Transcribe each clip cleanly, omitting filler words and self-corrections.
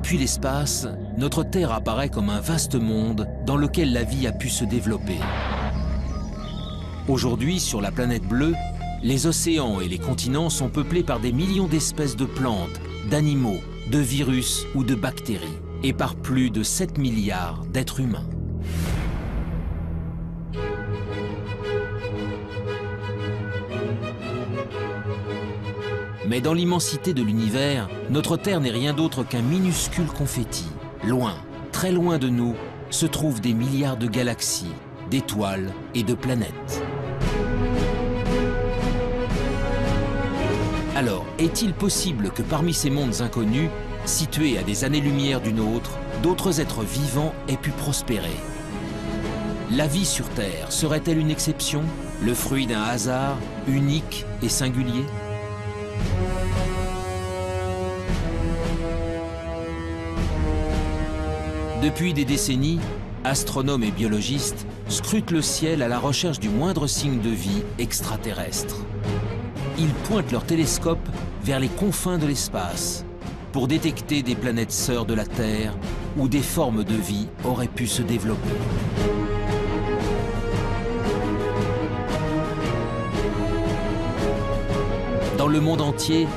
Depuis l'espace, notre Terre apparaît comme un vaste monde dans lequel la vie a pu se développer. Aujourd'hui, sur la planète bleue, les océans et les continents sont peuplés par des millions d'espèces de plantes, d'animaux, de virus ou de bactéries, et par plus de 7 milliards d'êtres humains. Mais dans l'immensité de l'univers, notre Terre n'est rien d'autre qu'un minuscule confetti. Loin, très loin de nous, se trouvent des milliards de galaxies, d'étoiles et de planètes. Alors, est-il possible que parmi ces mondes inconnus, situés à des années-lumière du nôtre, d'autres êtres vivants aient pu prospérer? La vie sur Terre serait-elle une exception, le fruit d'un hasard unique et singulier? Depuis des décennies, astronomes et biologistes scrutent le ciel à la recherche du moindre signe de vie extraterrestre. Ils pointent leurs télescopes vers les confins de l'espace pour détecter des planètes sœurs de la Terre où des formes de vie auraient pu se développer. Dans le monde entier,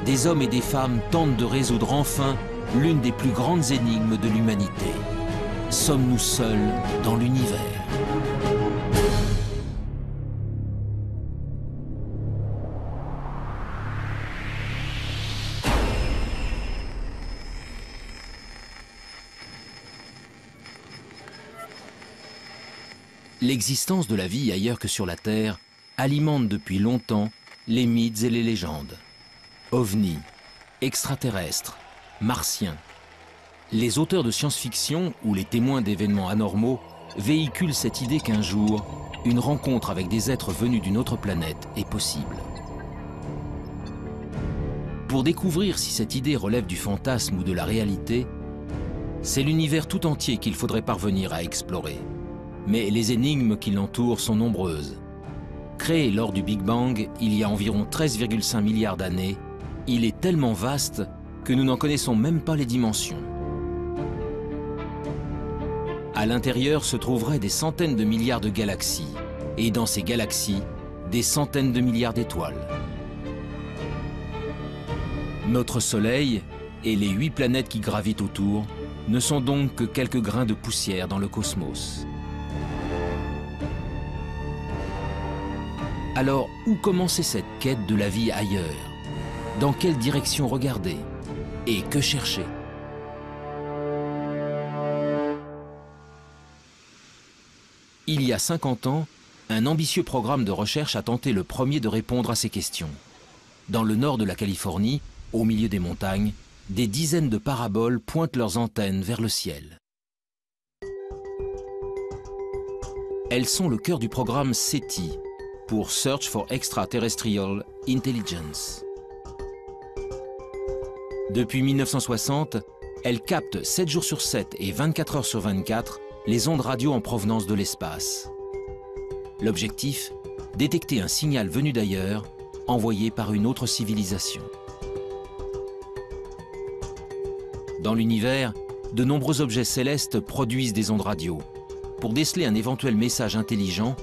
des hommes et des femmes tentent de résoudre enfin l'une des plus grandes énigmes de l'humanité. Sommes-nous seuls dans l'univers? L'existence de la vie ailleurs que sur la Terre alimente depuis longtemps les mythes et les légendes. OVNI, extraterrestres, martiens. Les auteurs de science-fiction ou les témoins d'événements anormaux véhiculent cette idée qu'un jour, une rencontre avec des êtres venus d'une autre planète est possible. Pour découvrir si cette idée relève du fantasme ou de la réalité, c'est l'univers tout entier qu'il faudrait parvenir à explorer. Mais les énigmes qui l'entourent sont nombreuses. Créé lors du Big Bang il y a environ 13,5 milliards d'années, il est tellement vaste que nous n'en connaissons même pas les dimensions. À l'intérieur se trouveraient des centaines de milliards de galaxies, et dans ces galaxies, des centaines de milliards d'étoiles. Notre Soleil et les 8 planètes qui gravitent autour ne sont donc que quelques grains de poussière dans le cosmos. Alors, où commencer cette quête de la vie ailleurs? Dans quelle direction regarder? Et que chercher? Il y a 50 ans, un ambitieux programme de recherche a tenté le premier de répondre à ces questions. Dans le nord de la Californie, au milieu des montagnes, des dizaines de paraboles pointent leurs antennes vers le ciel. Elles sont le cœur du programme SETI, pour Search for Extraterrestrial Intelligence. Depuis 1960, elles captent 7 jours sur 7 et 24 heures sur 24 les ondes radio en provenance de l'espace. L'objectif, détecter un signal venu d'ailleurs, envoyé par une autre civilisation. Dans l'univers, de nombreux objets célestes produisent des ondes radio. Pour déceler un éventuel message intelligent,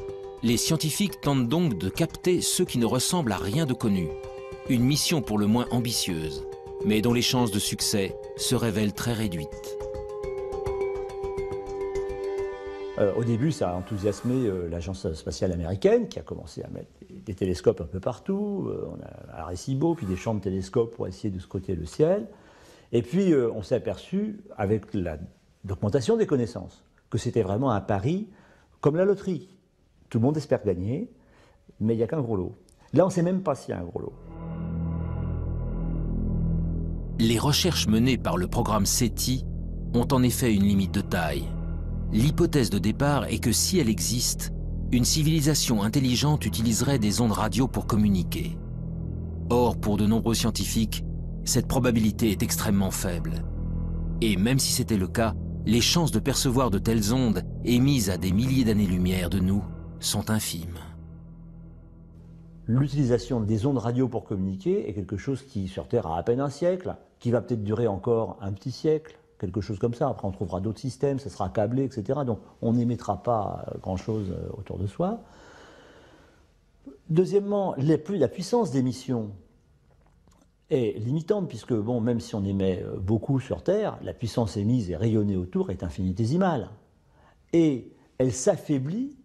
les scientifiques tentent donc de capter ceux qui ne ressemblent à rien de connu. Une mission pour le moins ambitieuse, mais dont les chances de succès se révèlent très réduites. Au début, ça a enthousiasmé l'agence spatiale américaine qui a commencé à mettre des télescopes un peu partout. On a Arecibo, puis des champs de télescopes pour essayer de scruter le ciel. Et puis, on s'est aperçu, avec l'augmentation des connaissances, que c'était vraiment un pari comme la loterie. Tout le monde espère gagner, mais il n'y a qu'un gros lot. Là, on ne sait même pas s'il y a un gros lot. Les recherches menées par le programme SETI ont en effet une limite de taille. L'hypothèse de départ est que si elle existe, une civilisation intelligente utiliserait des ondes radio pour communiquer. Or, pour de nombreux scientifiques, cette probabilité est extrêmement faible. Et même si c'était le cas, les chances de percevoir de telles ondes émises à des milliers d'années-lumière de nous sont infimes. L'utilisation des ondes radio pour communiquer est quelque chose qui, sur Terre, a à peine un siècle. qui va peut-être durer encore un petit siècle, quelque chose comme ça. Après, on trouvera d'autres systèmes, ça sera câblé, etc. Donc, on n'émettra pas grand-chose autour de soi. Deuxièmement, la puissance d'émission est limitante, puisque, bon, même si on émet beaucoup sur Terre, la puissance émise et rayonnée autour est infinitésimale. Et elle s'affaiblit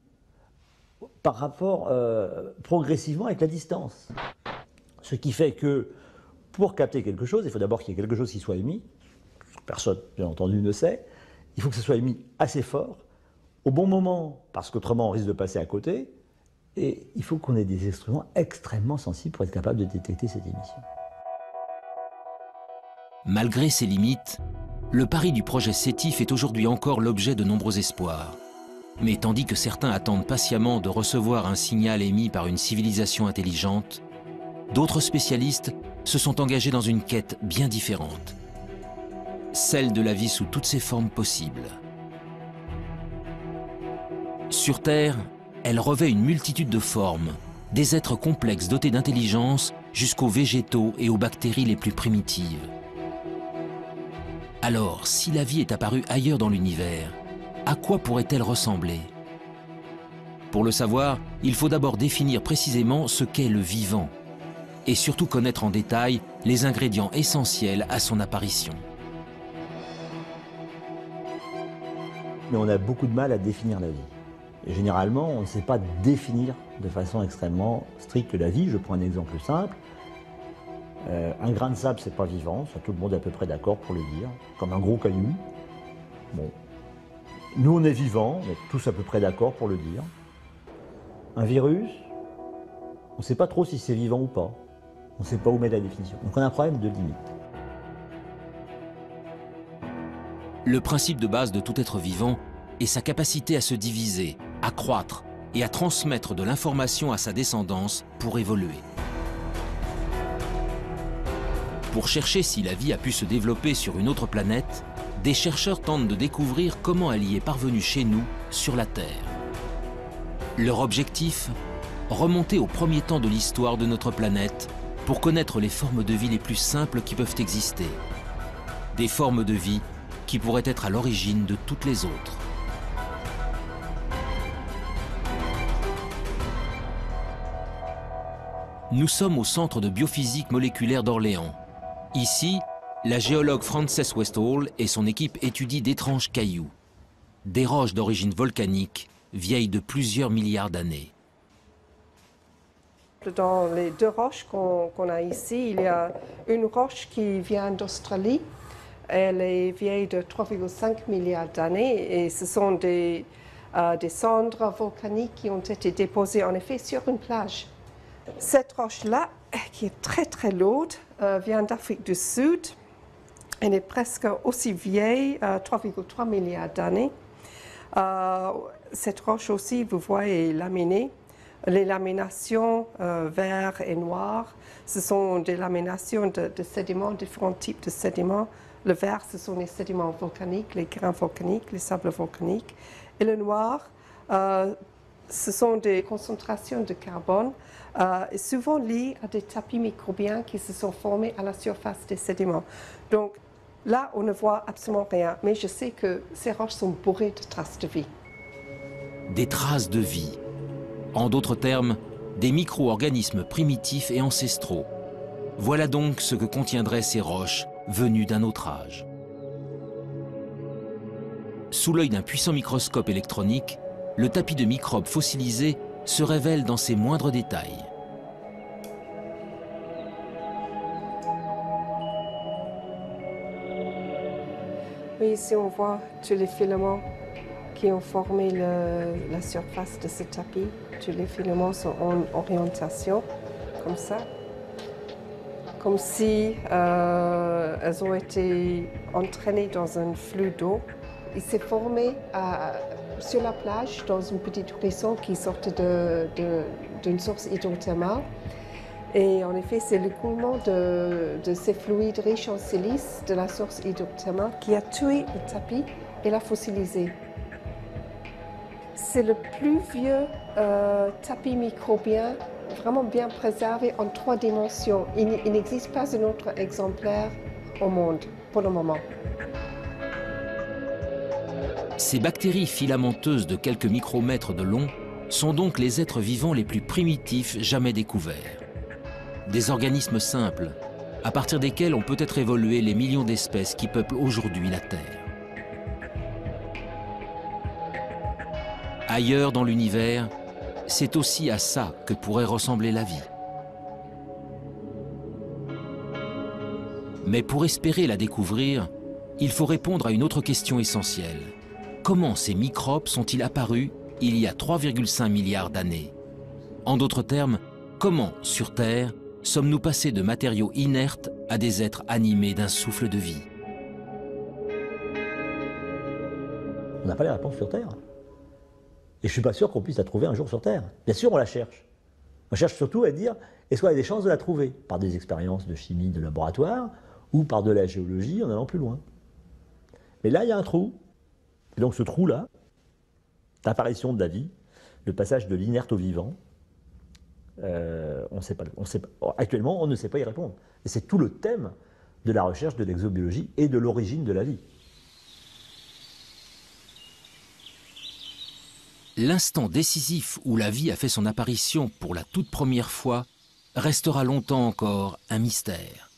par rapport progressivement avec la distance. Ce qui fait que pour capter quelque chose, il faut d'abord qu'il y ait quelque chose qui soit émis. Personne, bien entendu, ne sait. Il faut que ce soit émis assez fort, au bon moment, parce qu'autrement on risque de passer à côté. Et il faut qu'on ait des instruments extrêmement sensibles pour être capable de détecter cette émission. Malgré ses limites, le pari du projet SETI fait aujourd'hui encore l'objet de nombreux espoirs. Mais tandis que certains attendent patiemment de recevoir un signal émis par une civilisation intelligente, d'autres spécialistes se sont engagés dans une quête bien différente. Celle de la vie sous toutes ses formes possibles. Sur Terre, elle revêt une multitude de formes, des êtres complexes dotés d'intelligence jusqu'aux végétaux et aux bactéries les plus primitives. Alors, si la vie est apparue ailleurs dans l'univers, à quoi pourrait-elle ressembler? Pour le savoir, il faut d'abord définir précisément ce qu'est le vivant, et surtout connaître en détail les ingrédients essentiels à son apparition. Mais on a beaucoup de mal à définir la vie. Et généralement, on ne sait pas définir de façon extrêmement stricte la vie. Je prends un exemple simple. Un grain de sable, c'est pas vivant, ça tout le monde est à peu près d'accord pour le dire, comme un gros caillou. Bon. Nous, on est vivants, on est tous à peu près d'accord pour le dire. Un virus, on ne sait pas trop si c'est vivant ou pas. On ne sait pas où mettre la définition. Donc on a un problème de limite. Le principe de base de tout être vivant est sa capacité à se diviser, à croître et à transmettre de l'information à sa descendance pour évoluer. Pour chercher si la vie a pu se développer sur une autre planète, des chercheurs tentent de découvrir comment elle y est parvenue chez nous, sur la Terre. Leur objectif ? Remonter au premier temps de l'histoire de notre planète pour connaître les formes de vie les plus simples qui peuvent exister. Des formes de vie qui pourraient être à l'origine de toutes les autres. Nous sommes au Centre de biophysique moléculaire d'Orléans. Ici, la géologue Frances Westall et son équipe étudient d'étranges cailloux, des roches d'origine volcanique, vieilles de plusieurs milliards d'années. Dans les deux roches qu'on a ici, il y a une roche qui vient d'Australie. Elle est vieille de 3,5 milliards d'années et ce sont des cendres volcaniques qui ont été déposées en effet sur une plage. Cette roche-là, qui est très très lourde, vient d'Afrique du Sud. Elle est presque aussi vieille, 3,3 milliards d'années. Cette roche aussi, vous voyez, est laminée. Les laminations vert et noir, ce sont des laminations de sédiments, différents types de sédiments. Le vert, ce sont les sédiments volcaniques, les grains volcaniques, les sables volcaniques. Et le noir, ce sont des concentrations de carbone, souvent liées à des tapis microbiens qui se sont formés à la surface des sédiments. Donc là, on ne voit absolument rien, mais je sais que ces roches sont bourrées de traces de vie. Des traces de vie. En d'autres termes, des micro-organismes primitifs et ancestraux. Voilà donc ce que contiendraient ces roches venues d'un autre âge. Sous l'œil d'un puissant microscope électronique, le tapis de microbes fossilisés se révèle dans ses moindres détails. Oui, ici on voit tous les filaments qui ont formé la surface de ce tapis. Tous les filaments sont en orientation, comme ça. Comme si elles ont été entraînées dans un flux d'eau. Il s'est formé sur la plage, dans une petite ruisseau qui sortait d'une source hydrothermale. Et en effet, c'est l'écoulement de ces fluides riches en silice de la source hydrothermale qui a tué le tapis et l'a fossilisé. C'est le plus vieux tapis microbien vraiment bien préservé en 3 dimensions. Il n'existe pas un autre exemplaire au monde, pour le moment. Ces bactéries filamenteuses de quelques micromètres de long sont donc les êtres vivants les plus primitifs jamais découverts. Des organismes simples, à partir desquels ont peut-être évolué les millions d'espèces qui peuplent aujourd'hui la Terre. Ailleurs dans l'univers, c'est aussi à ça que pourrait ressembler la vie. Mais pour espérer la découvrir, il faut répondre à une autre question essentielle. Comment ces microbes sont-ils apparus il y a 3,5 milliards d'années? En d'autres termes, comment, sur Terre, sommes-nous passés de matériaux inertes à des êtres animés d'un souffle de vie? On n'a pas les réponses sur Terre. Et je ne suis pas sûr qu'on puisse la trouver un jour sur Terre. Bien sûr, on la cherche. On cherche surtout à dire, est-ce qu'on a des chances de la trouver? Par des expériences de chimie de laboratoire ou par de la géologie en allant plus loin. Mais là, il y a un trou. Et donc ce trou-là, l'apparition de la vie, le passage de l'inerte au vivant, actuellement, on ne sait pas y répondre. Et c'est tout le thème de la recherche de l'exobiologie et de l'origine de la vie. L'instant décisif où la vie a fait son apparition pour la toute première fois restera longtemps encore un mystère.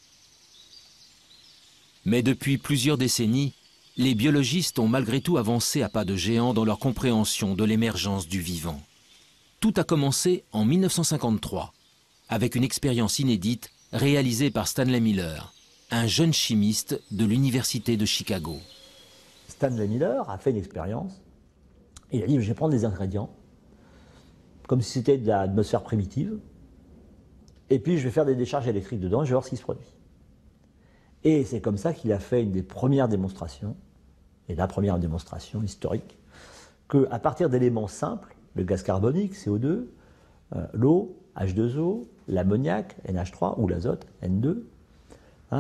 Mais depuis plusieurs décennies, les biologistes ont malgré tout avancé à pas de géant dans leur compréhension de l'émergence du vivant. Tout a commencé en 1953, avec une expérience inédite réalisée par Stanley Miller, un jeune chimiste de l'Université de Chicago. Stanley Miller a fait une expérience. Il a dit, je vais prendre des ingrédients, comme si c'était de l'atmosphère primitive, et puis je vais faire des décharges électriques dedans, et je vais voir ce qui se produit. Et c'est comme ça qu'il a fait une des premières démonstrations, et la première démonstration historique, qu'à partir d'éléments simples, le gaz carbonique, CO2, l'eau, H2O, l'ammoniac, NH3, ou l'azote, N2,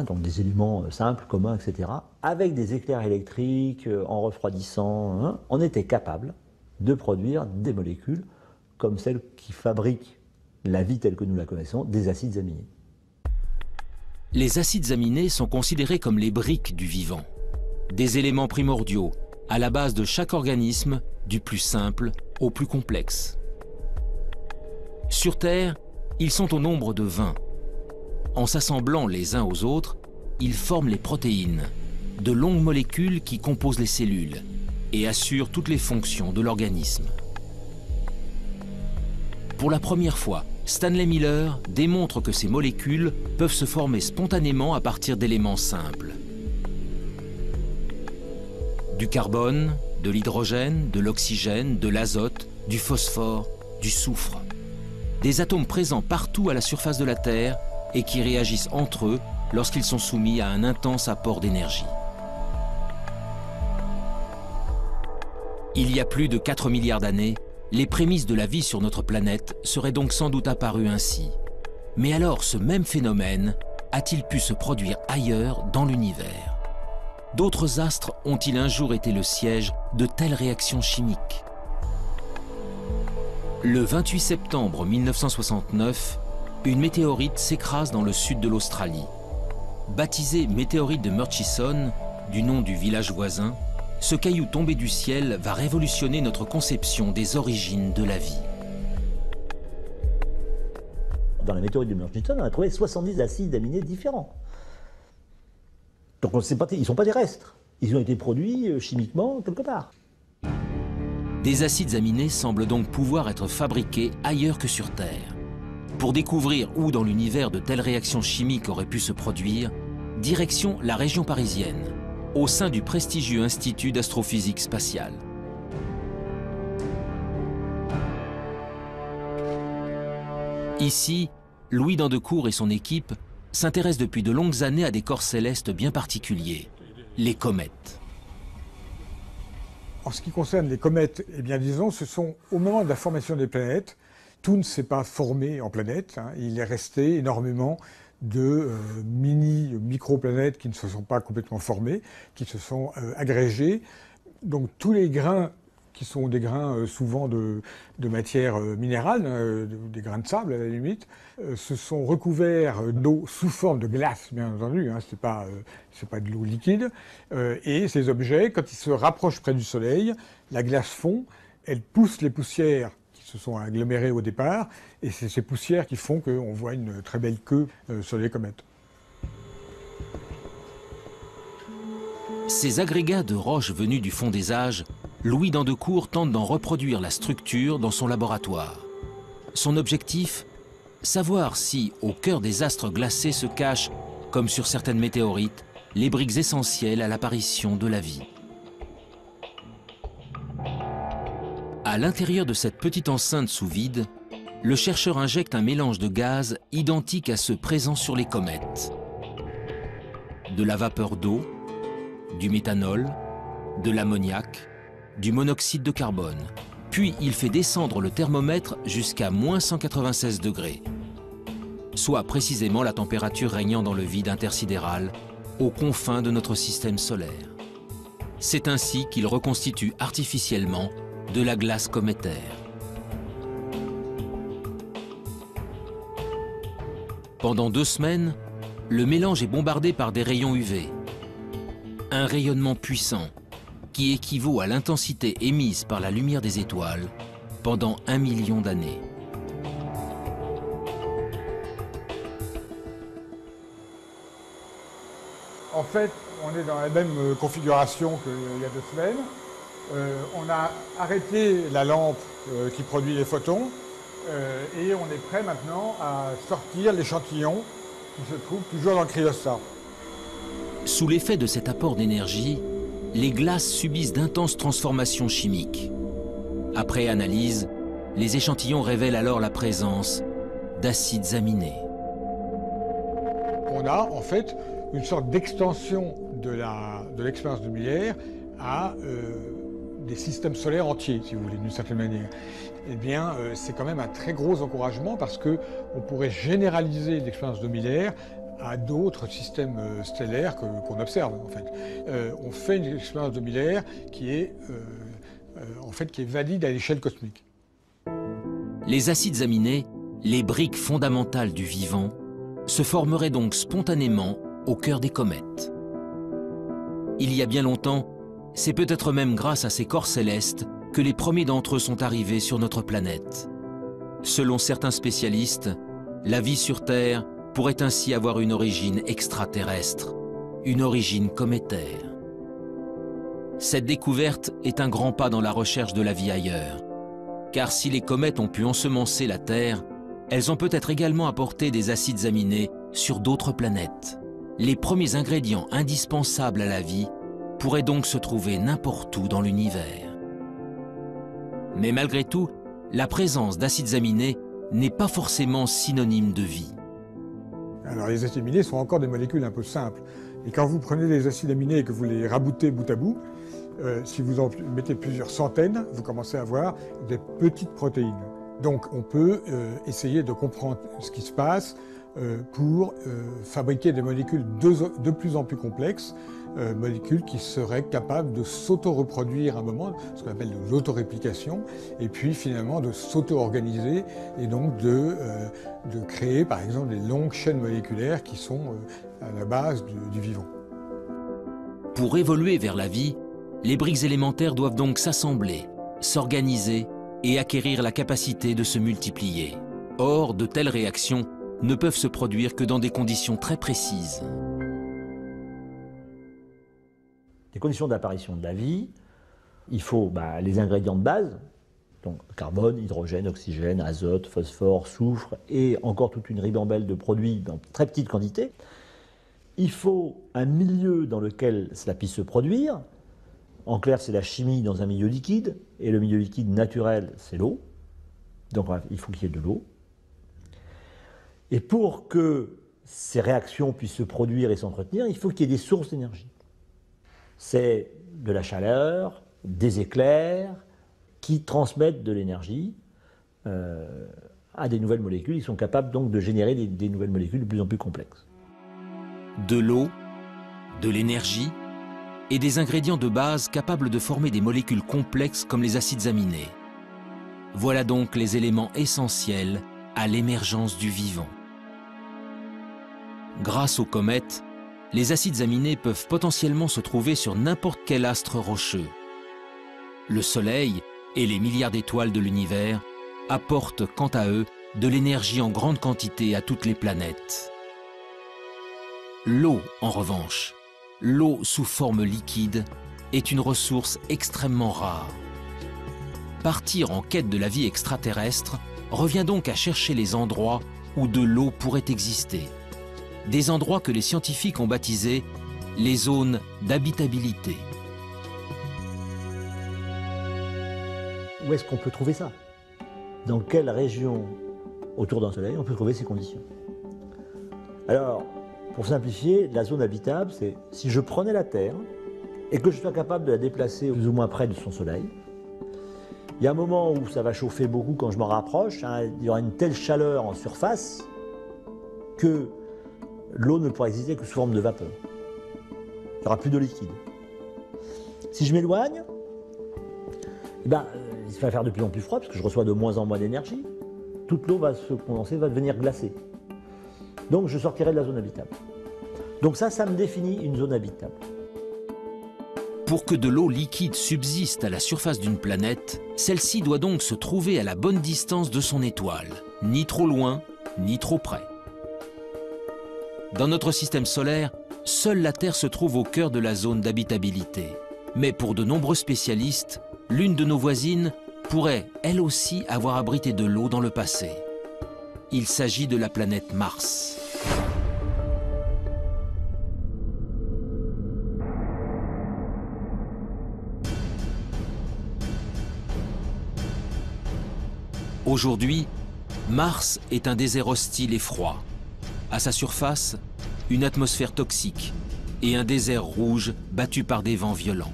donc des éléments simples, communs, etc., avec des éclairs électriques, en refroidissant, on était capable de produire des molécules comme celles qui fabriquent la vie telle que nous la connaissons, des acides aminés. Les acides aminés sont considérés comme les briques du vivant, des éléments primordiaux à la base de chaque organisme, du plus simple au plus complexe. Sur Terre, ils sont au nombre de 20. En s'assemblant les uns aux autres, ils forment les protéines, de longues molécules qui composent les cellules et assurent toutes les fonctions de l'organisme. Pour la première fois, Stanley Miller démontre que ces molécules peuvent se former spontanément à partir d'éléments simples. Du carbone, de l'hydrogène, de l'oxygène, de l'azote, du phosphore, du soufre. Des atomes présents partout à la surface de la Terre et qui réagissent entre eux lorsqu'ils sont soumis à un intense apport d'énergie. Il y a plus de 4 milliards d'années, les prémices de la vie sur notre planète seraient donc sans doute apparues ainsi. Mais alors, ce même phénomène a-t-il pu se produire ailleurs dans l'univers? D'autres astres ont-ils un jour été le siège de telles réactions chimiques? Le 28 septembre 1969, une météorite s'écrase dans le sud de l'Australie. Baptisée météorite de Murchison, du nom du village voisin, ce caillou tombé du ciel va révolutionner notre conception des origines de la vie. Dans la météorite de Murchison, on a trouvé 70 acides aminés différents. Donc ils ne sont pas terrestres. Ils ont été produits chimiquement quelque part. Des acides aminés semblent donc pouvoir être fabriqués ailleurs que sur Terre. Pour découvrir où dans l'univers de telles réactions chimiques auraient pu se produire, direction la région parisienne, au sein du prestigieux Institut d'astrophysique spatiale. Ici, Louis Dandecourt et son équipe s'intéressent depuis de longues années à des corps célestes bien particuliers, les comètes. En ce qui concerne les comètes, eh bien disons, ce sont au moment de la formation des planètes, tout ne s'est pas formé en planètes, il est resté énormément de micro-planètes qui ne se sont pas complètement formées, qui se sont agrégées. Donc tous les grains qui sont des grains souvent de matière minérale, des grains de sable à la limite, se sont recouverts d'eau sous forme de glace, bien entendu, hein, c'est pas de l'eau liquide. Et ces objets, quand ils se rapprochent près du Soleil, la glace fond, elle pousse les poussières qui se sont agglomérées au départ, et c'est ces poussières qui font qu'on voit une très belle queue sur les comètes. Ces agrégats de roches venus du fond des âges, Louis d'Andecourt tente d'en reproduire la structure dans son laboratoire. Son objectif, savoir si, au cœur des astres glacés se cachent, comme sur certaines météorites, les briques essentielles à l'apparition de la vie. À l'intérieur de cette petite enceinte sous vide, le chercheur injecte un mélange de gaz identique à ceux présents sur les comètes. De la vapeur d'eau, du méthanol, de l'ammoniac, du monoxyde de carbone. Puis il fait descendre le thermomètre jusqu'à -196 degrés, soit précisément la température régnant dans le vide intersidéral, aux confins de notre système solaire. C'est ainsi qu'il reconstitue artificiellement de la glace cométaire. Pendant 2 semaines, le mélange est bombardé par des rayons UV. Un rayonnement puissant qui équivaut à l'intensité émise par la lumière des étoiles pendant 1 million d'années. En fait, on est dans la même configuration qu'il y a 2 semaines. On a arrêté la lampe qui produit les photons et on est prêt maintenant à sortir l'échantillon qui se trouve toujours dans le cryostat. Sous l'effet de cet apport d'énergie, les glaces subissent d'intenses transformations chimiques. Après analyse, les échantillons révèlent alors la présence d'acides aminés. On a en fait une sorte d'extension de l'expérience de Miller à des systèmes solaires entiers, si vous voulez, d'une certaine manière. Eh bien, c'est quand même un très gros encouragement parce qu'on pourrait généraliser l'expérience de Miller à d'autres systèmes stellaires qu'on observe, en fait. On fait une expérience de Miller qui est valide à l'échelle cosmique. Les acides aminés, les briques fondamentales du vivant, se formeraient donc spontanément au cœur des comètes. Il y a bien longtemps, c'est peut-être même grâce à ces corps célestes que les premiers d'entre eux sont arrivés sur notre planète. Selon certains spécialistes, la vie sur Terre pourrait ainsi avoir une origine extraterrestre, une origine cométaire. Cette découverte est un grand pas dans la recherche de la vie ailleurs, car si les comètes ont pu ensemencer la Terre, elles ont peut-être également apporté des acides aminés sur d'autres planètes. Les premiers ingrédients indispensables à la vie pourraient donc se trouver n'importe où dans l'univers. Mais malgré tout, la présence d'acides aminés n'est pas forcément synonyme de vie. Alors les acides aminés sont encore des molécules un peu simples. Et quand vous prenez les acides aminés et que vous les raboutez bout à bout, si vous en mettez plusieurs centaines, vous commencez à avoir des petites protéines. Donc on peut essayer de comprendre ce qui se passe pour fabriquer des molécules de plus en plus complexes, molécules qui seraient capables de s'auto-reproduire à un moment, ce qu'on appelle de l'autoréplication, et puis finalement de s'auto-organiser et donc de créer par exemple des longues chaînes moléculaires qui sont à la base du vivant. Pour évoluer vers la vie, les briques élémentaires doivent donc s'assembler, s'organiser et acquérir la capacité de se multiplier. Or, de telles réactions ne peuvent se produire que dans des conditions très précises. Les conditions d'apparition de la vie, il faut les ingrédients de base, donc carbone, hydrogène, oxygène, azote, phosphore, soufre, et encore toute une ribambelle de produits dans très petites quantités. Il faut un milieu dans lequel cela puisse se produire. En clair, c'est la chimie dans un milieu liquide, et le milieu liquide naturel, c'est l'eau. Donc il faut qu'il y ait de l'eau. Et pour que ces réactions puissent se produire et s'entretenir, il faut qu'il y ait des sources d'énergie. C'est de la chaleur, des éclairs qui transmettent de l'énergie à des nouvelles molécules. Ils sont capables donc de générer des nouvelles molécules de plus en plus complexes. De l'eau, de l'énergie, et des ingrédients de base capables de former des molécules complexes comme les acides aminés. Voilà donc les éléments essentiels à l'émergence du vivant. Grâce aux comètes, les acides aminés peuvent potentiellement se trouver sur n'importe quel astre rocheux. Le Soleil et les milliards d'étoiles de l'univers apportent quant à eux de l'énergie en grande quantité à toutes les planètes. L'eau, en revanche, l'eau sous forme liquide, est une ressource extrêmement rare. Partir en quête de la vie extraterrestre revient donc à chercher les endroits où de l'eau pourrait exister. Des endroits que les scientifiques ont baptisés les zones d'habitabilité. Où est-ce qu'on peut trouver ça? Dans quelle région autour d'un soleil on peut trouver ces conditions? Alors, pour simplifier, la zone habitable, c'est si je prenais la Terre et que je sois capable de la déplacer plus ou moins près de son soleil, il y a un moment où ça va chauffer beaucoup quand je m'en rapproche, hein, il y aura une telle chaleur en surface que l'eau ne pourra exister que sous forme de vapeur. Il n'y aura plus de liquide. Si je m'éloigne, eh ben, il va faire de plus en plus froid parce que je reçois de moins en moins d'énergie. Toute l'eau va se condenser, va devenir glacée. Donc je sortirai de la zone habitable. Donc ça me définit une zone habitable. Pour que de l'eau liquide subsiste à la surface d'une planète, celle-ci doit donc se trouver à la bonne distance de son étoile, ni trop loin, ni trop près. Dans notre système solaire, seule la Terre se trouve au cœur de la zone d'habitabilité. Mais pour de nombreux spécialistes, l'une de nos voisines pourrait, elle aussi, avoir abrité de l'eau dans le passé. Il s'agit de la planète Mars. Aujourd'hui, Mars est un désert hostile et froid. À sa surface, une atmosphère toxique et un désert rouge battu par des vents violents.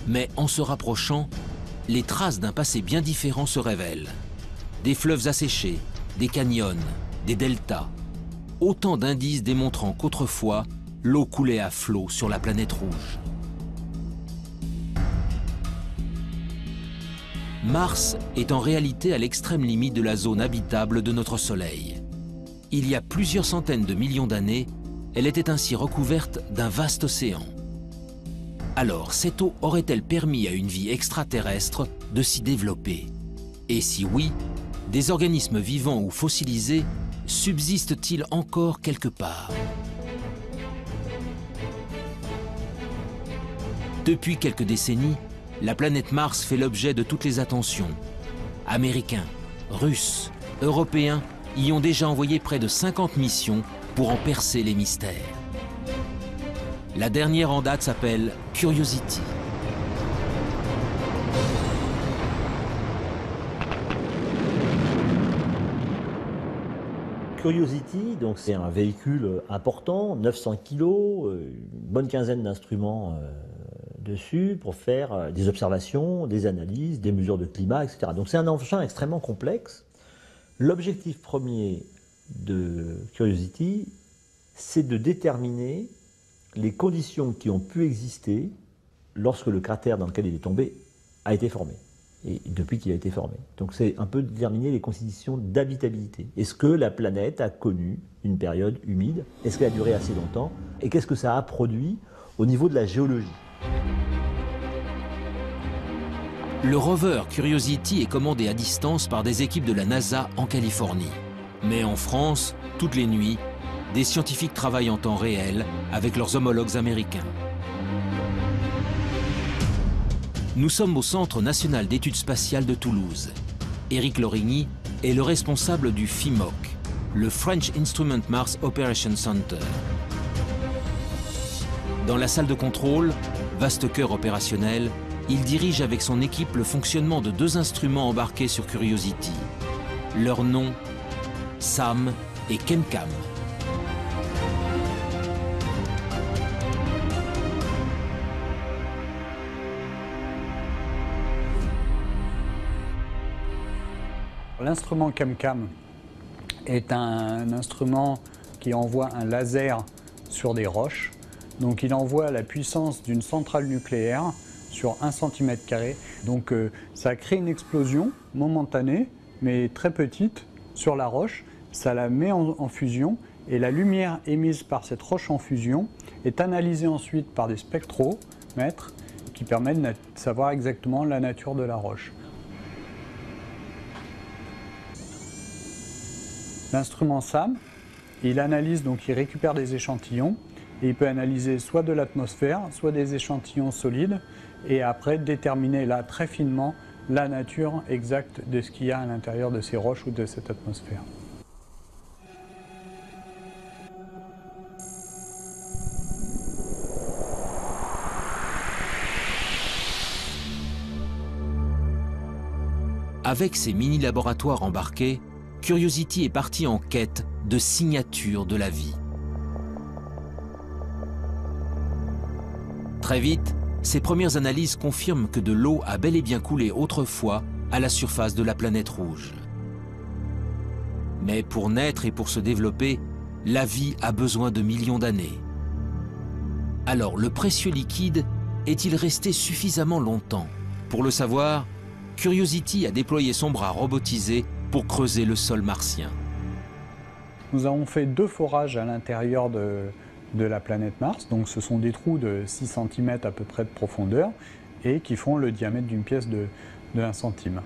Mais en se rapprochant, les traces d'un passé bien différent se révèlent. Des fleuves asséchés, des canyons, des deltas. Autant d'indices démontrant qu'autrefois, l'eau coulait à flot sur la planète rouge. Mars est en réalité à l'extrême limite de la zone habitable de notre Soleil. Il y a plusieurs centaines de millions d'années, elle était ainsi recouverte d'un vaste océan. Alors, cette eau aurait-elle permis à une vie extraterrestre de s'y développer? Et si oui, des organismes vivants ou fossilisés subsistent-ils encore quelque part? Depuis quelques décennies, la planète Mars fait l'objet de toutes les attentions. Américains, Russes, Européens y ont déjà envoyé près de 50 missions pour en percer les mystères. La dernière en date s'appelle Curiosity. Curiosity, donc c'est un véhicule important, 900 kg, une bonne quinzaine d'instruments dessus pour faire des observations, des analyses, des mesures de climat, etc. Donc c'est un engin extrêmement complexe. L'objectif premier de Curiosity, c'est de déterminer les conditions qui ont pu exister lorsque le cratère dans lequel il est tombé a été formé, et depuis qu'il a été formé. Donc c'est un peu déterminer les conditions d'habitabilité. Est-ce que la planète a connu une période humide? Est-ce qu'elle a duré assez longtemps? Et qu'est-ce que ça a produit au niveau de la géologie? Le rover Curiosity est commandé à distance par des équipes de la NASA en Californie. Mais en France, toutes les nuits, des scientifiques travaillent en temps réel avec leurs homologues américains. Nous sommes au Centre national d'études spatiales de Toulouse. Éric Lorigny est le responsable du FIMOC, le French Instrument Mars Operation Center. Dans la salle de contrôle, vaste cœur opérationnel, il dirige avec son équipe le fonctionnement de 2 instruments embarqués sur Curiosity. Leurs noms, SAM et ChemCam. L'instrument ChemCam est un instrument qui envoie un laser sur des roches Donc il envoie la puissance d'une centrale nucléaire sur 1 cm². Donc ça crée une explosion momentanée, mais très petite, sur la roche. Ça la met en fusion et la lumière émise par cette roche en fusion est analysée ensuite par des spectromètres qui permettent de savoir exactement la nature de la roche. L'instrument SAM, il analyse, donc il récupère des échantillons et il peut analyser soit de l'atmosphère, soit des échantillons solides et après déterminer là très finement la nature exacte de ce qu'il y a à l'intérieur de ces roches ou de cette atmosphère. Avec ses mini-laboratoires embarqués, Curiosity est parti en quête de signatures de la vie. Très vite, ses premières analyses confirment que de l'eau a bel et bien coulé autrefois à la surface de la planète rouge. Mais pour naître et pour se développer, la vie a besoin de millions d'années. Alors, le précieux liquide est-il resté suffisamment longtemps? Pour le savoir, Curiosity a déployé son bras robotisé pour creuser le sol martien. Nous avons fait 2 forages à l'intérieur de la planète Mars. Donc ce sont des trous de 6 cm à peu près de profondeur et qui font le diamètre d'une pièce de 1 centime.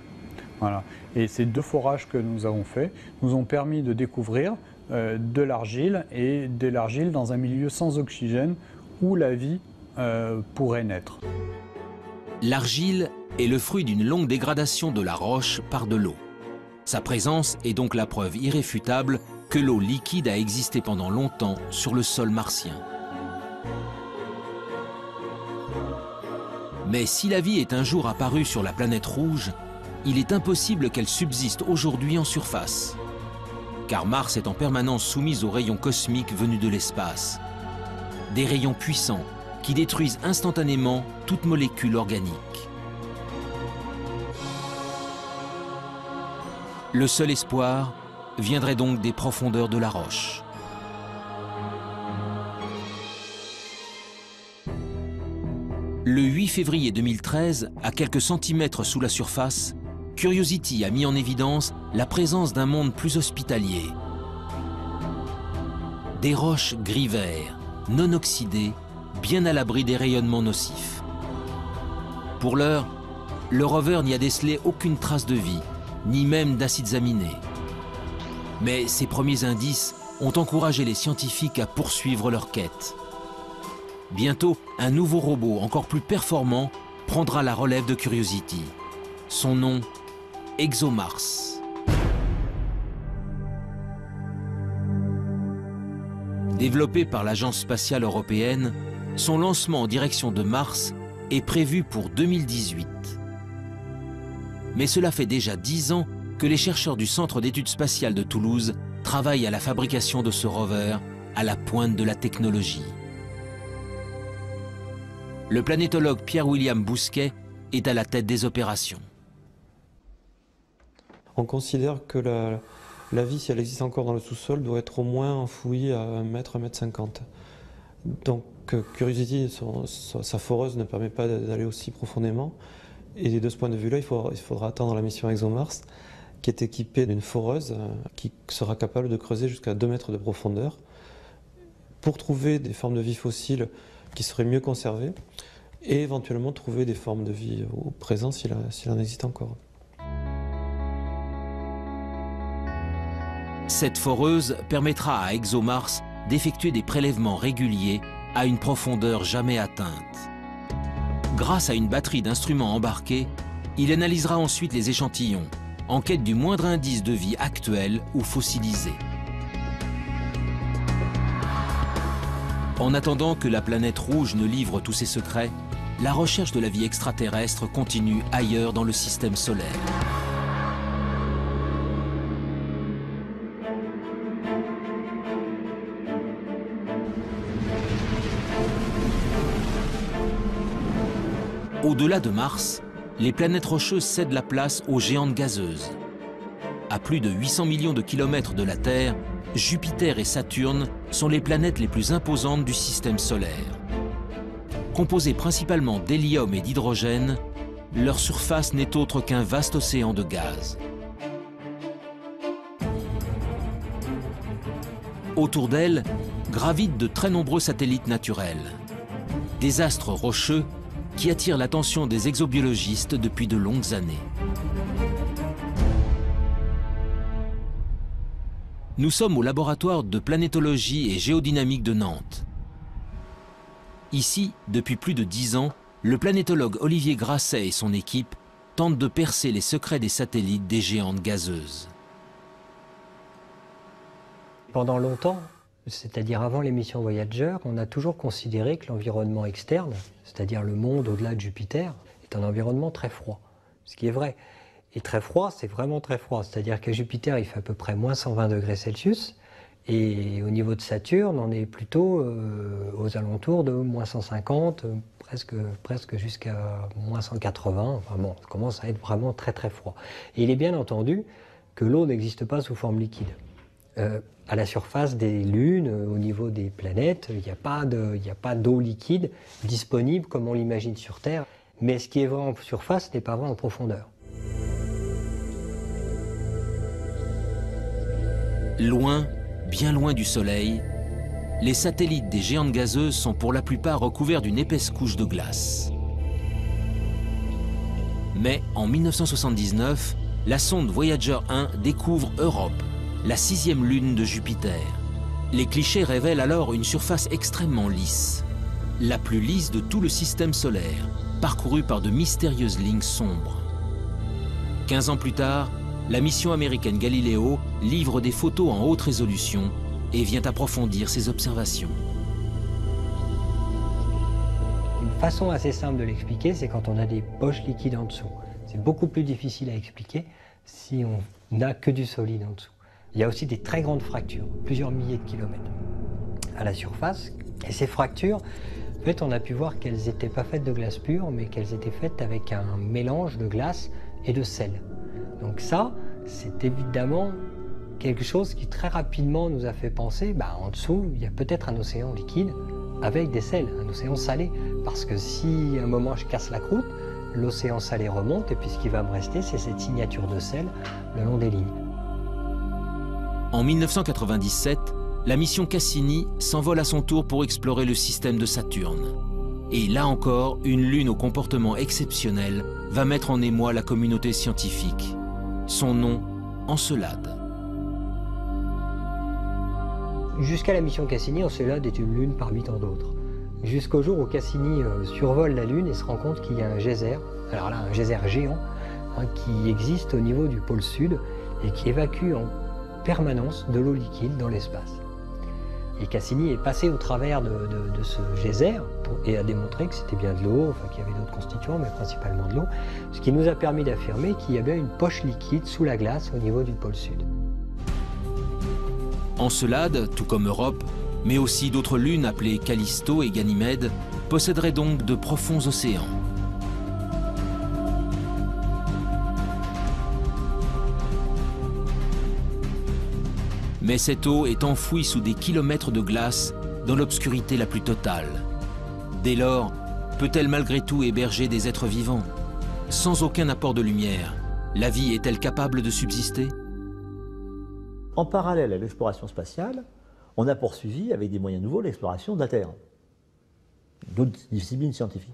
Voilà. Et ces 2 forages que nous avons faits nous ont permis de découvrir de l'argile et de l'argile dans un milieu sans oxygène où la vie pourrait naître. L'argile est le fruit d'une longue dégradation de la roche par de l'eau. Sa présence est donc la preuve irréfutable que l'eau liquide a existé pendant longtemps sur le sol martien. Mais si la vie est un jour apparue sur la planète rouge, il est impossible qu'elle subsiste aujourd'hui en surface. Car Mars est en permanence soumise aux rayons cosmiques venus de l'espace. Des rayons puissants qui détruisent instantanément toute molécule organique. Le seul espoir viendrait donc des profondeurs de la roche. Le 8 février 2013, à quelques centimètres sous la surface, Curiosity a mis en évidence la présence d'un monde plus hospitalier. Des roches gris-vert, non oxydées, bien à l'abri des rayonnements nocifs. Pour l'heure, le rover n'y a décelé aucune trace de vie, ni même d'acides aminés. Mais ces premiers indices ont encouragé les scientifiques à poursuivre leur quête. Bientôt, un nouveau robot encore plus performant prendra la relève de Curiosity. Son nom, ExoMars. Développé par l'Agence spatiale européenne, son lancement en direction de Mars est prévu pour 2018. Mais cela fait déjà 10 ans que les chercheurs du Centre d'études spatiales de Toulouse travaillent à la fabrication de ce rover à la pointe de la technologie. Le planétologue Pierre-William Bousquet est à la tête des opérations. On considère que la vie, si elle existe encore dans le sous-sol, doit être au moins enfouie à 1 mètre, 1,50 m. Donc Curiosity, sa foreuse ne permet pas d'aller aussi profondément. Et de ce point de vue-là, il faudra attendre la mission ExoMars, qui est équipée d'une foreuse qui sera capable de creuser jusqu'à 2 mètres de profondeur pour trouver des formes de vie fossiles qui seraient mieux conservées et éventuellement trouver des formes de vie au présent s'il en existe encore. Cette foreuse permettra à ExoMars d'effectuer des prélèvements réguliers à une profondeur jamais atteinte. Grâce à une batterie d'instruments embarqués, il analysera ensuite les échantillons, en quête du moindre indice de vie actuelle ou fossilisée. En attendant que la planète rouge ne livre tous ses secrets, la recherche de la vie extraterrestre continue ailleurs dans le système solaire. Au-delà de Mars, les planètes rocheuses cèdent la place aux géantes gazeuses. À plus de 800 millions de kilomètres de la Terre, Jupiter et Saturne sont les planètes les plus imposantes du système solaire. composés principalement d'hélium et d'hydrogène, leur surface n'est autre qu'un vaste océan de gaz. Autour d'elle gravitent de très nombreux satellites naturels, des astres rocheux qui attirent l'attention des exobiologistes depuis de longues années. Nous sommes au laboratoire de planétologie et géodynamique de Nantes. Ici, depuis plus de 10 ans, le planétologue Olivier Grasset et son équipe tentent de percer les secrets des satellites des géantes gazeuses. Pendant longtemps, c'est-à-dire avant les missions Voyager, on a toujours considéré que l'environnement externe, c'est-à-dire le monde au-delà de Jupiter, est un environnement très froid, ce qui est vrai. Et très froid, c'est vraiment très froid, c'est-à-dire qu'à Jupiter, il fait à peu près moins 120 degrés Celsius, et au niveau de Saturne, on est plutôt aux alentours de moins 150, presque jusqu'à moins 180, enfin bon, ça commence à être vraiment très très froid. Et il est bien entendu que l'eau n'existe pas sous forme liquide. À la surface des lunes, au niveau des planètes, il n'y a pas d'eau liquide disponible comme on l'imagine sur Terre. Mais ce qui est vrai en surface n'est pas vrai en profondeur. Loin, bien loin du Soleil, les satellites des géantes gazeuses sont pour la plupart recouverts d'une épaisse couche de glace. Mais en 1979, la sonde Voyager 1 découvre Europe, la 6e lune de Jupiter. Les clichés révèlent alors une surface extrêmement lisse, la plus lisse de tout le système solaire, parcourue par de mystérieuses lignes sombres. 15 ans plus tard, la mission américaine Galileo livre des photos en haute résolution et vient approfondir ses observations. Une façon assez simple de l'expliquer, c'est quand on a des poches liquides en dessous. C'est beaucoup plus difficile à expliquer si on n'a que du solide en dessous. Il y a aussi des très grandes fractures, plusieurs milliers de kilomètres à la surface. Et ces fractures, en fait, on a pu voir qu'elles n'étaient pas faites de glace pure, mais qu'elles étaient faites avec un mélange de glace et de sel. Donc ça, c'est évidemment quelque chose qui très rapidement nous a fait penser, en dessous, il y a peut-être un océan liquide avec des sels, un océan salé. Parce que si à un moment je casse la croûte, l'océan salé remonte et puis ce qui va me rester, c'est cette signature de sel le long des lignes. En 1997, la mission Cassini s'envole à son tour pour explorer le système de Saturne. Et là encore, une lune au comportement exceptionnel va mettre en émoi la communauté scientifique. Son nom, Encelade. Jusqu'à la mission Cassini, Encelade est une lune parmi tant d'autres. Jusqu'au jour où Cassini survole la Lune et se rend compte qu'il y a un geyser, alors là un geyser géant, qui existe au niveau du pôle sud et qui évacue en permanence de l'eau liquide dans l'espace. Et Cassini est passé au travers de ce geyser et a démontré que c'était bien de l'eau, enfin qu'il y avait d'autres constituants, mais principalement de l'eau, ce qui nous a permis d'affirmer qu'il y avait une poche liquide sous la glace au niveau du pôle sud. Encelade, tout comme Europe, mais aussi d'autres lunes appelées Callisto et Ganymède, posséderaient donc de profonds océans. Mais cette eau est enfouie sous des kilomètres de glace dans l'obscurité la plus totale. Dès lors, peut-elle malgré tout héberger des êtres vivants? Sans aucun apport de lumière, la vie est-elle capable de subsister? En parallèle à l'exploration spatiale, on a poursuivi avec des moyens nouveaux l'exploration de la Terre, d'autres disciplines scientifiques.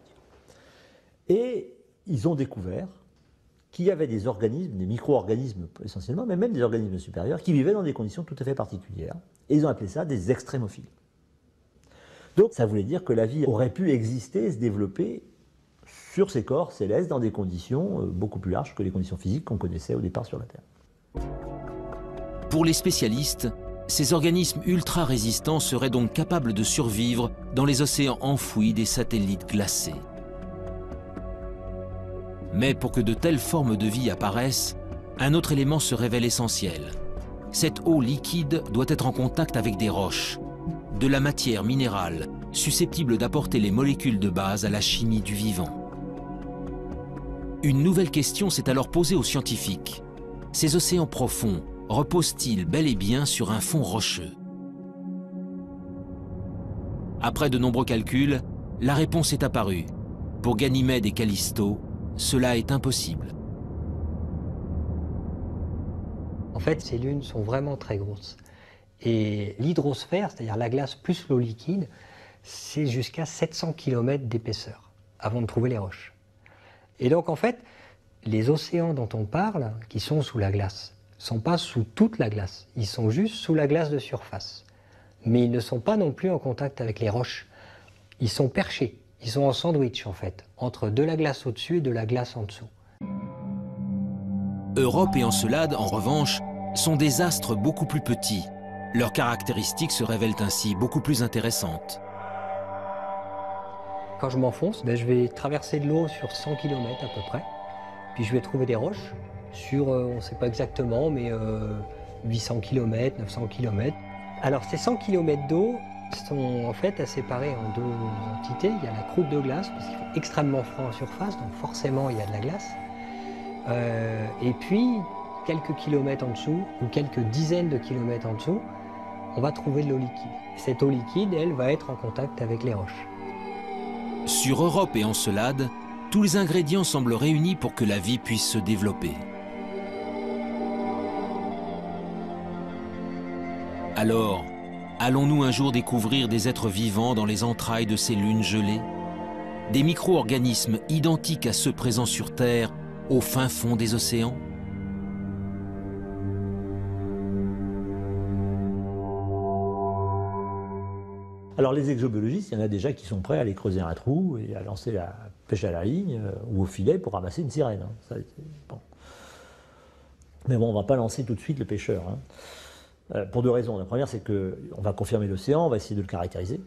Et ils ont découvert qu'il y avait des organismes, des micro-organismes essentiellement, mais même des organismes supérieurs, qui vivaient dans des conditions tout à fait particulières. Et ils ont appelé ça des extrémophiles. Donc ça voulait dire que la vie aurait pu exister et se développer sur ces corps célestes dans des conditions beaucoup plus larges que les conditions physiques qu'on connaissait au départ sur la Terre. Pour les spécialistes, ces organismes ultra résistants seraient donc capables de survivre dans les océans enfouis des satellites glacés. Mais pour que de telles formes de vie apparaissent, un autre élément se révèle essentiel. Cette eau liquide doit être en contact avec des roches, de la matière minérale, susceptible d'apporter les molécules de base à la chimie du vivant. Une nouvelle question s'est alors posée aux scientifiques. Ces océans profonds reposent-ils bel et bien sur un fond rocheux? Après de nombreux calculs, la réponse est apparue. Pour Ganymède et Callisto, cela est impossible. En fait, ces lunes sont vraiment très grosses. Et l'hydrosphère, c'est-à-dire la glace plus l'eau liquide, c'est jusqu'à 700 km d'épaisseur avant de trouver les roches. Et donc en fait, les océans dont on parle, qui sont sous la glace, ne sont pas sous toute la glace, ils sont juste sous la glace de surface. Mais ils ne sont pas non plus en contact avec les roches. Ils sont perchés, ils sont en sandwich en fait, entre de la glace au-dessus et de la glace en dessous. Europe et Encelade, en revanche, sont des astres beaucoup plus petits. Leurs caractéristiques se révèlent ainsi beaucoup plus intéressantes. Quand je m'enfonce, je vais traverser de l'eau sur 100 km à peu près. Puis je vais trouver des roches sur, on ne sait pas exactement, mais 800 km, 900 km. Alors ces 100 km d'eau sont en fait à séparer en deux entités. Il y a la croûte de glace, parce qu'il fait extrêmement froid en surface, donc forcément il y a de la glace. Et puis, quelques kilomètres en dessous, ou quelques dizaines de kilomètres en dessous, on va trouver de l'eau liquide. Cette eau liquide, elle, va être en contact avec les roches. Sur Europe et Encelade, tous les ingrédients semblent réunis pour que la vie puisse se développer. Alors, allons-nous un jour découvrir des êtres vivants dans les entrailles de ces lunes gelées? Des micro-organismes identiques à ceux présents sur Terre, au fin fond des océans? Alors les exobiologistes, il y en a déjà qui sont prêts à aller creuser un trou et à lancer la pêche à la ligne ou au filet pour ramasser une sirène. Hein. Ça, bon. Mais bon, on ne va pas lancer tout de suite le pêcheur. Hein. Pour deux raisons. La première, c'est qu'on va confirmer l'océan, on va essayer de le caractériser.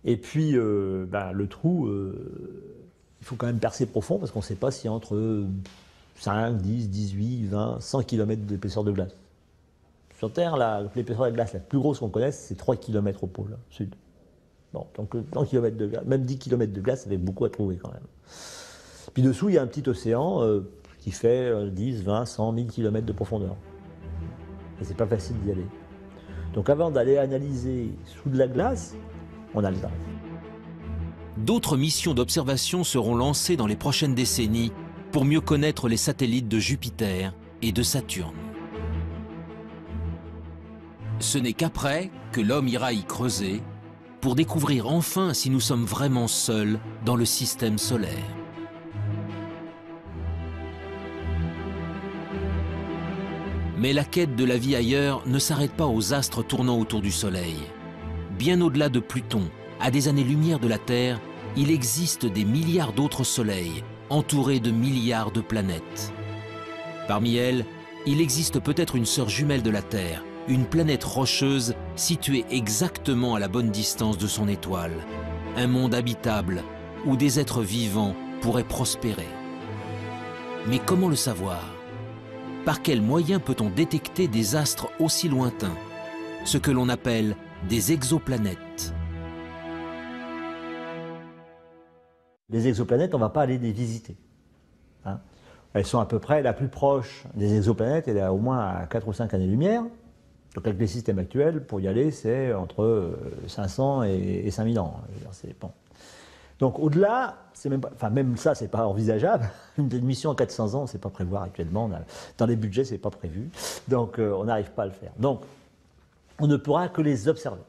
Et puis, le trou, il faut quand même percer profond parce qu'on ne sait pas si entre 5, 10, 18, 20, 100 km d'épaisseur de glace. Sur Terre, l'épaisseur de glace la plus grosse qu'on connaisse, c'est 3 km au pôle sud. Bon, donc 100 km de glace, même 10 km de glace, ça fait beaucoup à trouver quand même. Puis dessous, il y a un petit océan qui fait 10, 20, 100, 1000 km de profondeur. Et c'est pas facile d'y aller. Donc avant d'aller analyser sous de la glace, on a le temps. D'autres missions d'observation seront lancées dans les prochaines décennies pour mieux connaître les satellites de Jupiter et de Saturne. Ce n'est qu'après que l'homme ira y creuser pour découvrir enfin si nous sommes vraiment seuls dans le système solaire. Mais la quête de la vie ailleurs ne s'arrête pas aux astres tournant autour du Soleil. Bien au-delà de Pluton, à des années-lumière de la Terre, il existe des milliards d'autres soleils, entourés de milliards de planètes. Parmi elles, il existe peut-être une sœur jumelle de la Terre, une planète rocheuse située exactement à la bonne distance de son étoile. Un monde habitable où des êtres vivants pourraient prospérer. Mais comment le savoir? Par quels moyens peut-on détecter des astres aussi lointains, ce que l'on appelle des exoplanètes? Les exoplanètes, on ne va pas aller les visiter. Hein. Elles sont à peu près la plus proche des exoplanètes, elle est au moins à 4 ou 5 années-lumière. Donc avec les systèmes actuels, pour y aller, c'est entre 500 et 5000 ans. Bon. Donc au-delà, même ça, c'est pas envisageable. Une mission en 400 ans, c'est pas prévoir actuellement. Dans les budgets, c'est pas prévu. Donc on n'arrive pas à le faire. Donc on ne pourra que les observer.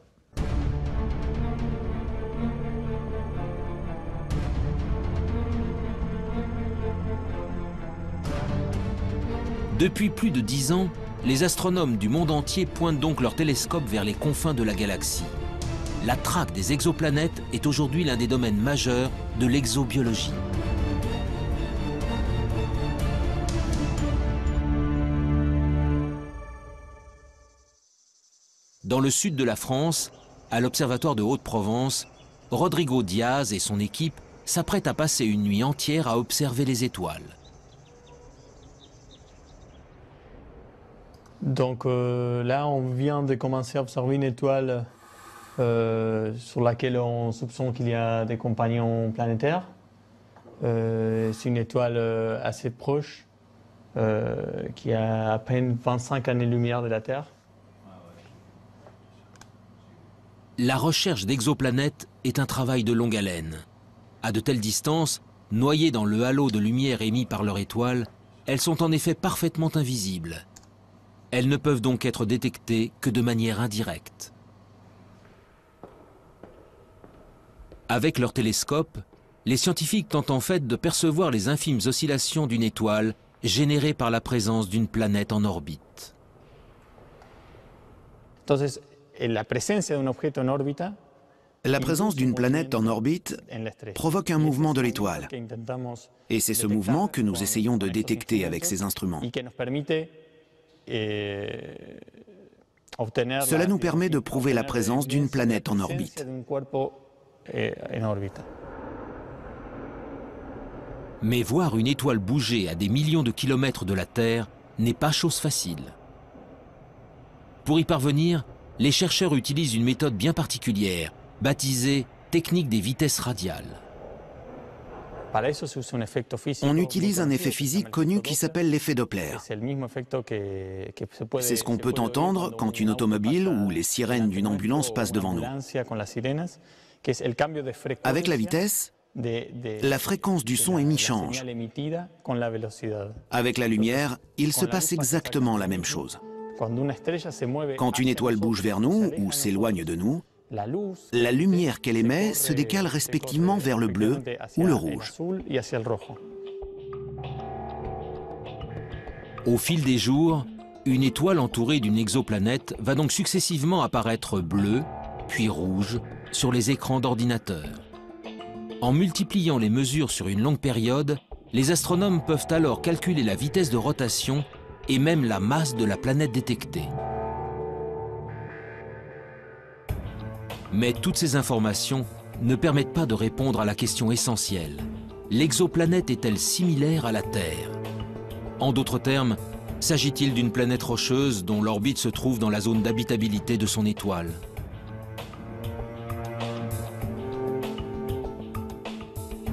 Depuis plus de 10 ans, les astronomes du monde entier pointent donc leurs télescopes vers les confins de la galaxie. La traque des exoplanètes est aujourd'hui l'un des domaines majeurs de l'exobiologie. Dans le sud de la France, à l'Observatoire de Haute-Provence, Rodrigo Diaz et son équipe s'apprêtent à passer une nuit entière à observer les étoiles. Donc là, on vient de commencer à observer une étoile sur laquelle on soupçonne qu'il y a des compagnons planétaires. C'est une étoile assez proche, qui a à peine 25 années-lumière de la Terre. La recherche d'exoplanètes est un travail de longue haleine. À de telles distances, noyées dans le halo de lumière émis par leur étoile, elles sont en effet parfaitement invisibles. Elles ne peuvent donc être détectées que de manière indirecte. Avec leur télescope, les scientifiques tentent en fait de percevoir les infimes oscillations d'une étoile générées par la présence d'une planète en orbite. Entonces, la présence d'un objet en orbite La présence d'une planète en orbite provoque un mouvement de l'étoile. Et c'est ce mouvement que nous essayons de détecter avec ces instruments. Cela nous permet de prouver la présence d'une planète en orbite. Mais voir une étoile bouger à des millions de kilomètres de la Terre n'est pas chose facile. Pour y parvenir, les chercheurs utilisent une méthode bien particulière, baptisée technique des vitesses radiales. On utilise un effet physique connu qui s'appelle l'effet Doppler. C'est ce qu'on peut entendre quand une automobile ou les sirènes d'une ambulance passent devant nous. Avec la vitesse, la fréquence du son émis change. Avec la lumière, il se passe exactement la même chose. Quand une étoile bouge vers nous ou s'éloigne de nous, la lumière qu'elle émet se décale respectivement vers le bleu ou le rouge. Au fil des jours, une étoile entourée d'une exoplanète va donc successivement apparaître bleue, puis rouge, sur les écrans d'ordinateur. En multipliant les mesures sur une longue période, les astronomes peuvent alors calculer la vitesse de rotation et même la masse de la planète détectée. Mais toutes ces informations ne permettent pas de répondre à la question essentielle. L'exoplanète est-elle similaire à la Terre? En d'autres termes, s'agit-il d'une planète rocheuse dont l'orbite se trouve dans la zone d'habitabilité de son étoile?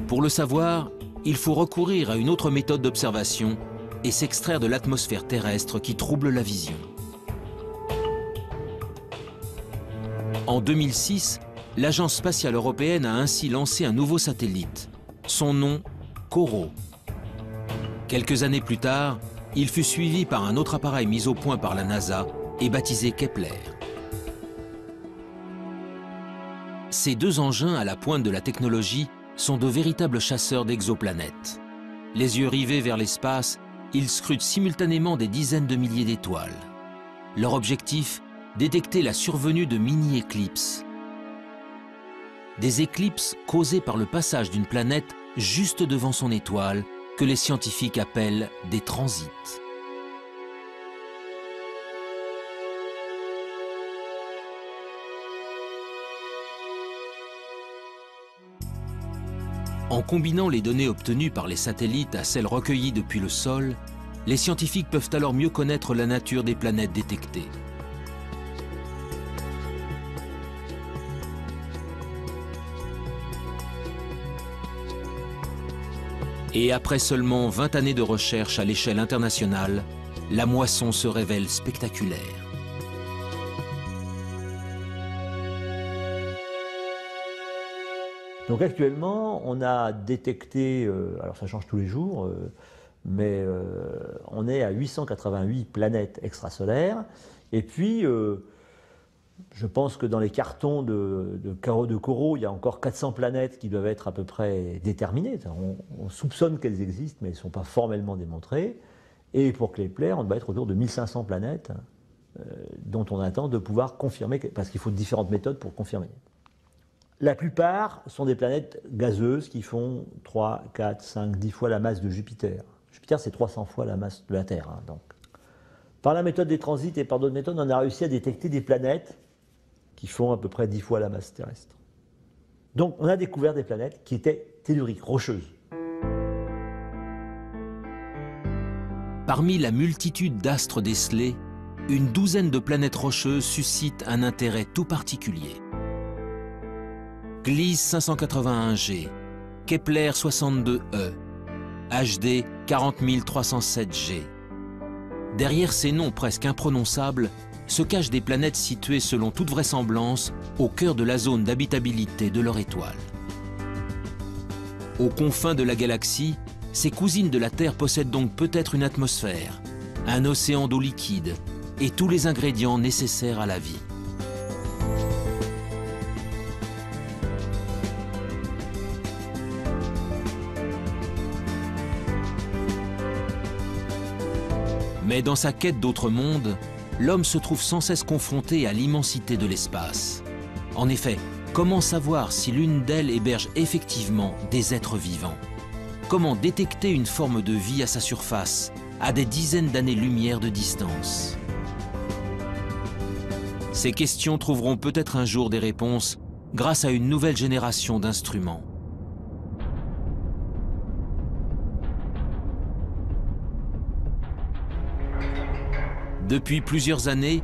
Pour le savoir, il faut recourir à une autre méthode d'observation et s'extraire de l'atmosphère terrestre qui trouble la vision. En 2006, l'Agence spatiale européenne a ainsi lancé un nouveau satellite. Son nom, COROT. Quelques années plus tard, il fut suivi par un autre appareil mis au point par la NASA et baptisé Kepler. Ces deux engins à la pointe de la technologie sont de véritables chasseurs d'exoplanètes. Les yeux rivés vers l'espace, ils scrutent simultanément des dizaines de milliers d'étoiles. Leur objectif, détecter la survenue de mini-éclipses. Des éclipses causées par le passage d'une planète juste devant son étoile, que les scientifiques appellent des transits. En combinant les données obtenues par les satellites à celles recueillies depuis le sol, les scientifiques peuvent alors mieux connaître la nature des planètes détectées. Et après seulement 20 années de recherche à l'échelle internationale, la moisson se révèle spectaculaire. Donc actuellement, on a détecté, alors ça change tous les jours, mais on est à 888 planètes extrasolaires. Et puis, je pense que dans les cartons de COROT, il y a encore 400 planètes qui doivent être à peu près déterminées. On soupçonne qu'elles existent, mais elles ne sont pas formellement démontrées. Et pour Kepler, on doit être autour de 1500 planètes dont on attend de pouvoir confirmer, parce qu'il faut différentes méthodes pour confirmer. La plupart sont des planètes gazeuses qui font 3, 4, 5, 10 fois la masse de Jupiter. Jupiter, c'est 300 fois la masse de la Terre. Hein, donc. Par la méthode des transits et par d'autres méthodes, on a réussi à détecter des planètes qui font à peu près 10 fois la masse terrestre. Donc on a découvert des planètes qui étaient telluriques, rocheuses. Parmi la multitude d'astres décelés, une douzaine de planètes rocheuses suscitent un intérêt tout particulier. Gliese 581G, Kepler 62e, HD 40307G. Derrière ces noms presque imprononçables, se cachent des planètes situées selon toute vraisemblance au cœur de la zone d'habitabilité de leur étoile. Aux confins de la galaxie, ces cousines de la Terre possèdent donc peut-être une atmosphère, un océan d'eau liquide et tous les ingrédients nécessaires à la vie. Mais dans sa quête d'autres mondes, l'homme se trouve sans cesse confronté à l'immensité de l'espace. En effet, comment savoir si l'une d'elles héberge effectivement des êtres vivants? Comment détecter une forme de vie à sa surface, à des dizaines d'années-lumière de distance? Ces questions trouveront peut-être un jour des réponses grâce à une nouvelle génération d'instruments. Depuis plusieurs années,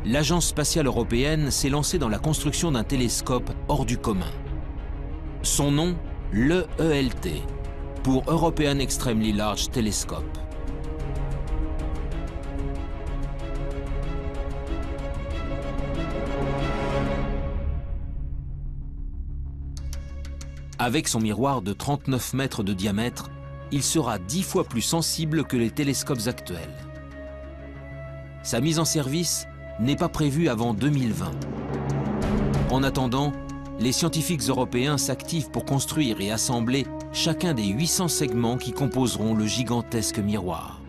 l'Agence spatiale européenne s'est lancée dans la construction d'un télescope hors du commun. Son nom, l'EELT, pour European Extremely Large Telescope. Avec son miroir de 39 mètres de diamètre, il sera 10 fois plus sensible que les télescopes actuels. Sa mise en service n'est pas prévue avant 2020. En attendant, les scientifiques européens s'activent pour construire et assembler chacun des 800 segments qui composeront le gigantesque miroir.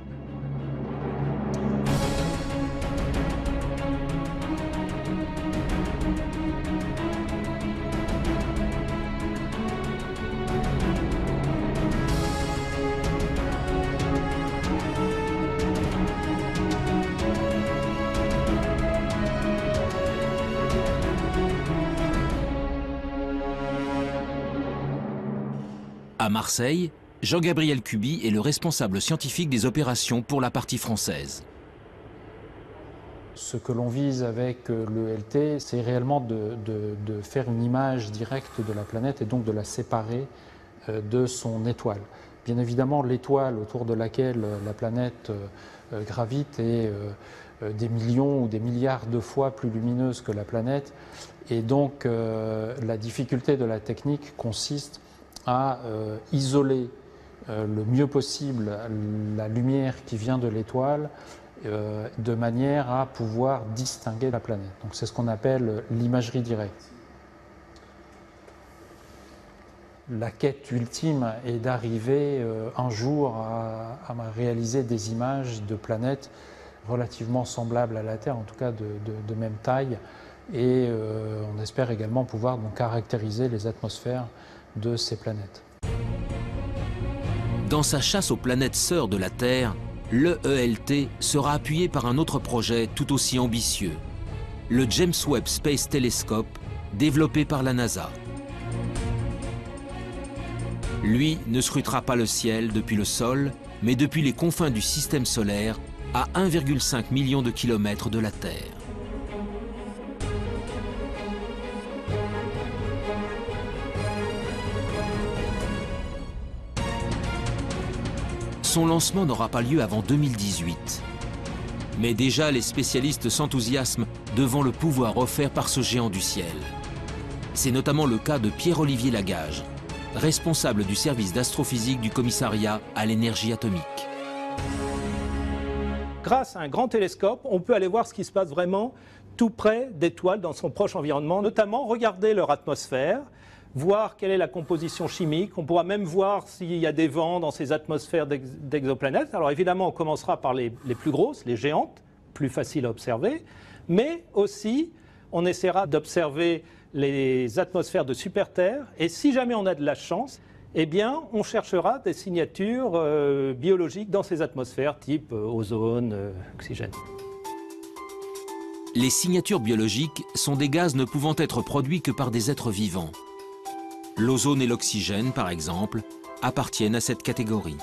À Marseille, Jean-Gabriel Cuby est le responsable scientifique des opérations pour la partie française. Ce que l'on vise avec l'ELT, c'est réellement de faire une image directe de la planète et donc de la séparer de son étoile. Bien évidemment, l'étoile autour de laquelle la planète gravite est des millions ou des milliards de fois plus lumineuse que la planète. Et donc, la difficulté de la technique consiste à isoler le mieux possible la lumière qui vient de l'étoile de manière à pouvoir distinguer la planète. Donc c'est ce qu'on appelle l'imagerie directe. La quête ultime est d'arriver un jour à réaliser des images de planètes relativement semblables à la Terre, en tout cas de même taille, et on espère également pouvoir donc caractériser les atmosphères de ces planètes. Dans sa chasse aux planètes sœurs de la Terre, l'EELT sera appuyé par un autre projet tout aussi ambitieux, le James Webb Space Telescope, développé par la NASA. Lui ne scrutera pas le ciel depuis le sol, mais depuis les confins du système solaire, à 1,5 million de kilomètres de la Terre. Son lancement n'aura pas lieu avant 2018. Mais déjà, les spécialistes s'enthousiasment devant le pouvoir offert par ce géant du ciel. C'est notamment le cas de Pierre-Olivier Lagage, responsable du service d'astrophysique du commissariat à l'énergie atomique. Grâce à un grand télescope, on peut aller voir ce qui se passe vraiment tout près d'étoiles dans son proche environnement, notamment regarder leur atmosphère, voir quelle est la composition chimique. On pourra même voir s'il y a des vents dans ces atmosphères d'exoplanètes. Alors évidemment, on commencera par les plus grosses, les géantes, plus faciles à observer, mais aussi on essaiera d'observer les atmosphères de super-Terre, et si jamais on a de la chance, eh bien, on cherchera des signatures biologiques dans ces atmosphères, type ozone, oxygène. Les signatures biologiques sont des gaz ne pouvant être produits que par des êtres vivants. L'ozone et l'oxygène, par exemple, appartiennent à cette catégorie.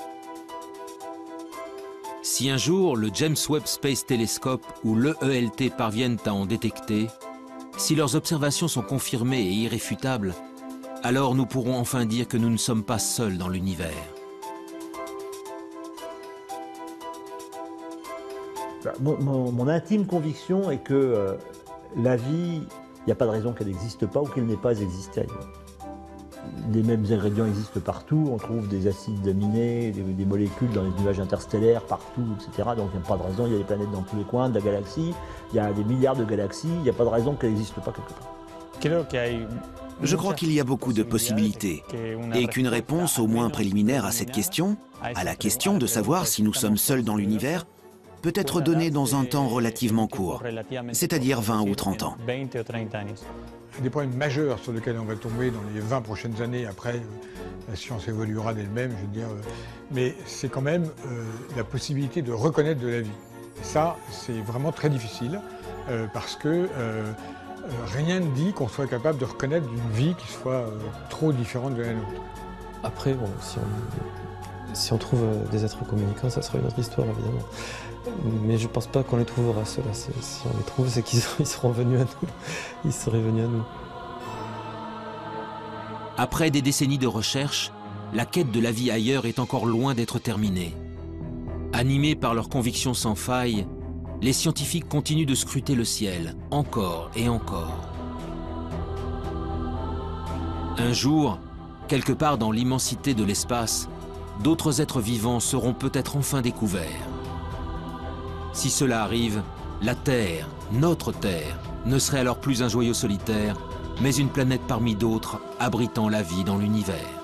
Si un jour le James Webb Space Telescope ou l'EELT parviennent à en détecter, si leurs observations sont confirmées et irréfutables, alors nous pourrons enfin dire que nous ne sommes pas seuls dans l'univers. Mon intime conviction est que la vie, il n'y a pas de raison qu'elle n'existe pas ou qu'elle n'ait pas existé ailleurs. Les mêmes ingrédients existent partout, on trouve des acides aminés, des molécules dans les nuages interstellaires partout, etc. Donc il n'y a pas de raison, il y a des planètes dans tous les coins de la galaxie, il y a des milliards de galaxies, il n'y a pas de raison qu'elle n'existe pas quelque part. Je crois qu'il y a beaucoup de possibilités et qu'une réponse au moins préliminaire à cette question, à la question de savoir si nous sommes seuls dans l'univers, peut être donnée dans un temps relativement court, c'est-à-dire 20 ou 30 ans. Un des problèmes majeurs sur lesquels on va tomber dans les 20 prochaines années, après la science évoluera d'elle-même, je veux dire, mais c'est quand même la possibilité de reconnaître de la vie. Et ça, c'est vraiment très difficile, parce que rien ne dit qu'on soit capable de reconnaître une vie qui soit trop différente de la nôtre. Après, bon, si on trouve des êtres communicants, ça sera une autre histoire, évidemment. Mais je ne pense pas qu'on les trouvera, ceux-là. Si on les trouve, c'est qu'ils seront venus à nous. Ils seraient venus à nous. Après des décennies de recherche, la quête de la vie ailleurs est encore loin d'être terminée. Animés par leurs convictions sans faille, les scientifiques continuent de scruter le ciel, encore et encore. Un jour, quelque part dans l'immensité de l'espace, d'autres êtres vivants seront peut-être enfin découverts. Si cela arrive, la Terre, notre Terre, ne serait alors plus un joyau solitaire, mais une planète parmi d'autres abritant la vie dans l'univers.